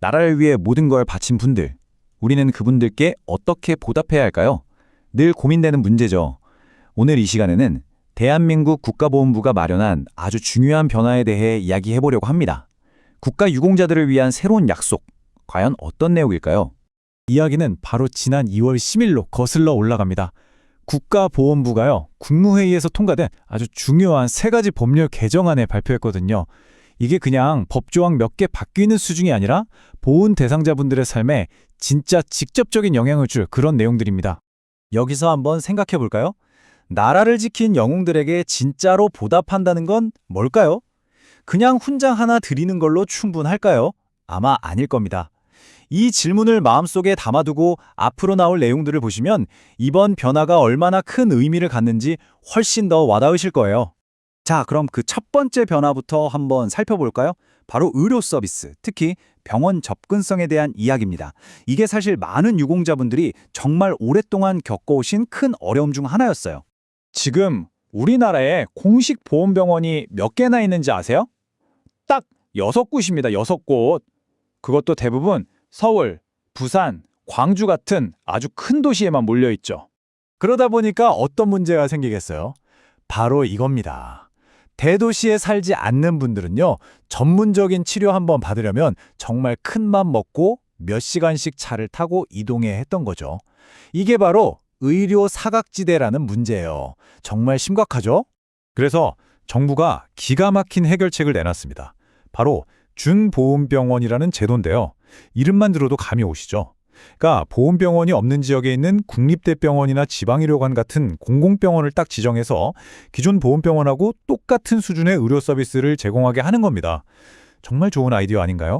나라를 위해 모든 걸 바친 분들, 우리는 그분들께 어떻게 보답해야 할까요? 늘 고민되는 문제죠. 오늘 이 시간에는 대한민국 국가보훈부가 마련한 아주 중요한 변화에 대해 이야기해 보려고 합니다. 국가 유공자들을 위한 새로운 약속, 과연 어떤 내용일까요? 이야기는 바로 지난 2월 10일로 거슬러 올라갑니다. 국가보훈부가요, 국무회의에서 통과된 아주 중요한 3가지 법률 개정안을 발표했거든요. 이게 그냥 법조항 몇 개 바뀌는 수준이 아니라 보훈 대상자분들의 삶에 진짜 직접적인 영향을 줄 그런 내용들입니다. 여기서 한번 생각해 볼까요? 나라를 지킨 영웅들에게 진짜로 보답한다는 건 뭘까요? 그냥 훈장 하나 드리는 걸로 충분할까요? 아마 아닐 겁니다. 이 질문을 마음속에 담아두고 앞으로 나올 내용들을 보시면 이번 변화가 얼마나 큰 의미를 갖는지 훨씬 더 와닿으실 거예요. 자, 그럼 그 첫 번째 변화부터 한번 살펴볼까요? 바로 의료 서비스, 특히 병원 접근성에 대한 이야기입니다. 이게 사실 많은 유공자분들이 정말 오랫동안 겪어오신 큰 어려움 중 하나였어요. 지금 우리나라에 공식 보훈병원이 몇 개나 있는지 아세요? 딱 6곳입니다. 6곳. 그것도 대부분 서울, 부산, 광주 같은 아주 큰 도시에만 몰려 있죠. 그러다 보니까 어떤 문제가 생기겠어요? 바로 이겁니다. 대도시에 살지 않는 분들은요, 전문적인 치료 한번 받으려면 정말 큰 맘 먹고 몇 시간씩 차를 타고 이동해야 했던 거죠. 이게 바로 의료 사각지대라는 문제예요. 정말 심각하죠? 그래서 정부가 기가 막힌 해결책을 내놨습니다. 바로 준보훈병원이라는 제도인데요. 이름만 들어도 감이 오시죠? 그러니까 보훈병원이 없는 지역에 있는 국립대병원이나 지방의료관 같은 공공병원을 딱 지정해서 기존 보훈병원하고 똑같은 수준의 의료 서비스를 제공하게 하는 겁니다. 정말 좋은 아이디어 아닌가요?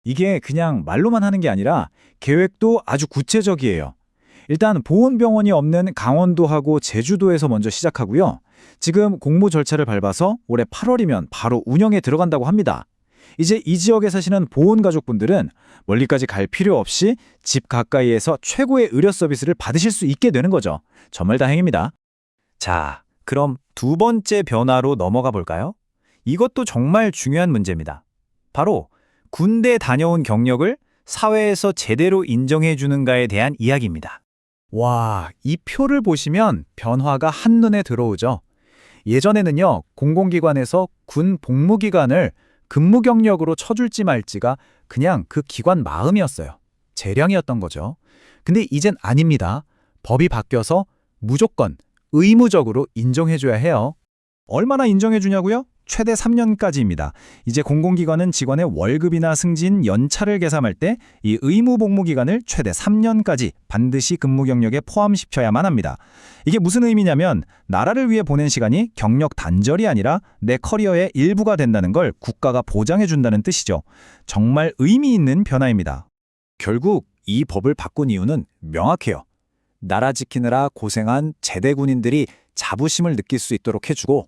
이게 그냥 말로만 하는 게 아니라 계획도 아주 구체적이에요. 일단 보훈병원이 없는 강원도하고 제주도에서 먼저 시작하고요. 지금 공모 절차를 밟아서 올해 8월이면 바로 운영에 들어간다고 합니다. 이제 이 지역에 사시는 보훈가족분들은 멀리까지 갈 필요 없이 집 가까이에서 최고의 의료 서비스를 받으실 수 있게 되는 거죠. 정말 다행입니다. 자, 그럼 두 번째 변화로 넘어가 볼까요? 이것도 정말 중요한 문제입니다. 바로 군대 다녀온 경력을 사회에서 제대로 인정해 주는가에 대한 이야기입니다. 와, 이 표를 보시면 변화가 한눈에 들어오죠. 예전에는요, 공공기관에서 군 복무기간을 근무 경력으로 쳐줄지 말지가 그냥 그 기관 마음이었어요. 재량이었던 거죠. 근데 이젠 아닙니다. 법이 바뀌어서 무조건 의무적으로 인정해줘야 해요. 얼마나 인정해주냐고요? 최대 3년까지입니다. 이제 공공기관은 직원의 월급이나 승진, 연차를 계산할 때 이 의무 복무 기간을 최대 3년까지 반드시 근무 경력에 포함시켜야만 합니다. 이게 무슨 의미냐면 나라를 위해 보낸 시간이 경력 단절이 아니라 내 커리어의 일부가 된다는 걸 국가가 보장해준다는 뜻이죠. 정말 의미 있는 변화입니다. 결국 이 법을 바꾼 이유는 명확해요. 나라 지키느라 고생한 제대 군인들이 자부심을 느낄 수 있도록 해주고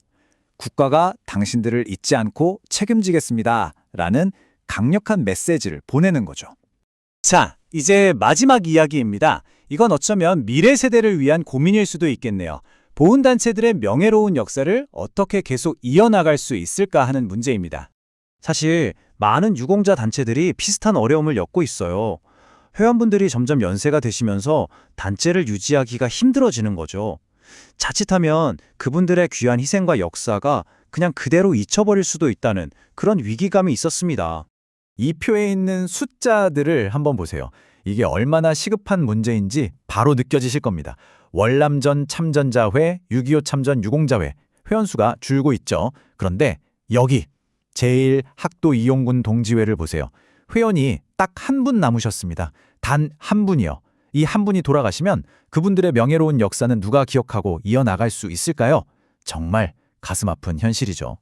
국가가 당신들을 잊지 않고 책임지겠습니다. 라는 강력한 메시지를 보내는 거죠. 자, 이제 마지막 이야기입니다. 이건 어쩌면 미래 세대를 위한 고민일 수도 있겠네요. 보훈단체들의 명예로운 역사를 어떻게 계속 이어나갈 수 있을까 하는 문제입니다. 사실 많은 유공자 단체들이 비슷한 어려움을 겪고 있어요. 회원분들이 점점 연세가 되시면서 단체를 유지하기가 힘들어지는 거죠. 자칫하면 그분들의 귀한 희생과 역사가 그냥 그대로 잊혀버릴 수도 있다는 그런 위기감이 있었습니다. 이 표에 있는 숫자들을 한번 보세요. 이게 얼마나 시급한 문제인지 바로 느껴지실 겁니다. 월남전 참전자회, 6.25 참전 유공자회, 회원수가 줄고 있죠. 그런데 여기 제1학도이용군 동지회를 보세요. 회원이 딱 한 분 남으셨습니다. 단 한 분이요. 이 한 분이 돌아가시면 그분들의 명예로운 역사는 누가 기억하고 이어나갈 수 있을까요? 정말 가슴 아픈 현실이죠.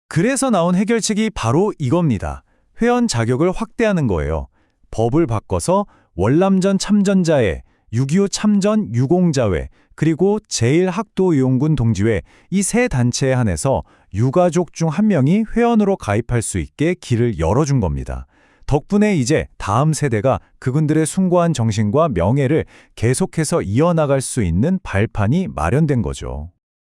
그래서 나온 해결책이 바로 이겁니다. 회원 자격을 확대하는 거예요. 법을 바꿔서 월남전 참전자회, 6.25 참전 유공자회, 그리고 제1학도이용군 동지회 이 세 단체에 한해서 유가족 중 한 명이 회원으로 가입할 수 있게 길을 열어준 겁니다. 덕분에 이제 다음 세대가 그분들의 숭고한 정신과 명예를 계속해서 이어나갈 수 있는 발판이 마련된 거죠.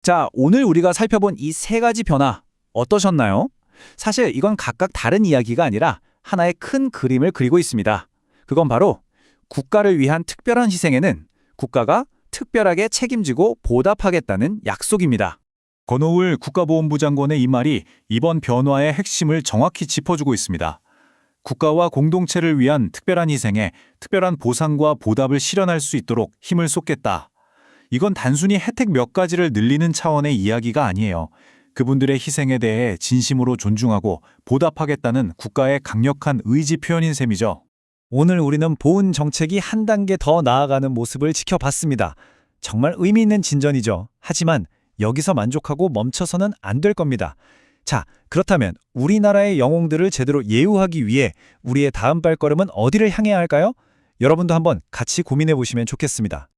자, 오늘 우리가 살펴본 이 3가지 변화 어떠셨나요? 사실 이건 각각 다른 이야기가 아니라 하나의 큰 그림을 그리고 있습니다. 그건 바로 국가를 위한 특별한 희생에는 국가가 특별하게 책임지고 보답하겠다는 약속입니다. 권오울 국가보훈부 장관의 이 말이 이번 변화의 핵심을 정확히 짚어주고 있습니다. 국가와 공동체를 위한 특별한 희생에 특별한 보상과 보답을 실현할 수 있도록 힘을 쏟겠다. 이건 단순히 혜택 몇 가지를 늘리는 차원의 이야기가 아니에요. 그분들의 희생에 대해 진심으로 존중하고 보답하겠다는 국가의 강력한 의지 표현인 셈이죠. 오늘 우리는 보훈 정책이 한 단계 더 나아가는 모습을 지켜봤습니다. 정말 의미 있는 진전이죠. 하지만 여기서 만족하고 멈춰서는 안 될 겁니다. 자, 그렇다면 우리나라의 영웅들을 제대로 예우하기 위해 우리의 다음 발걸음은 어디를 향해야 할까요? 여러분도 한번 같이 고민해 보시면 좋겠습니다.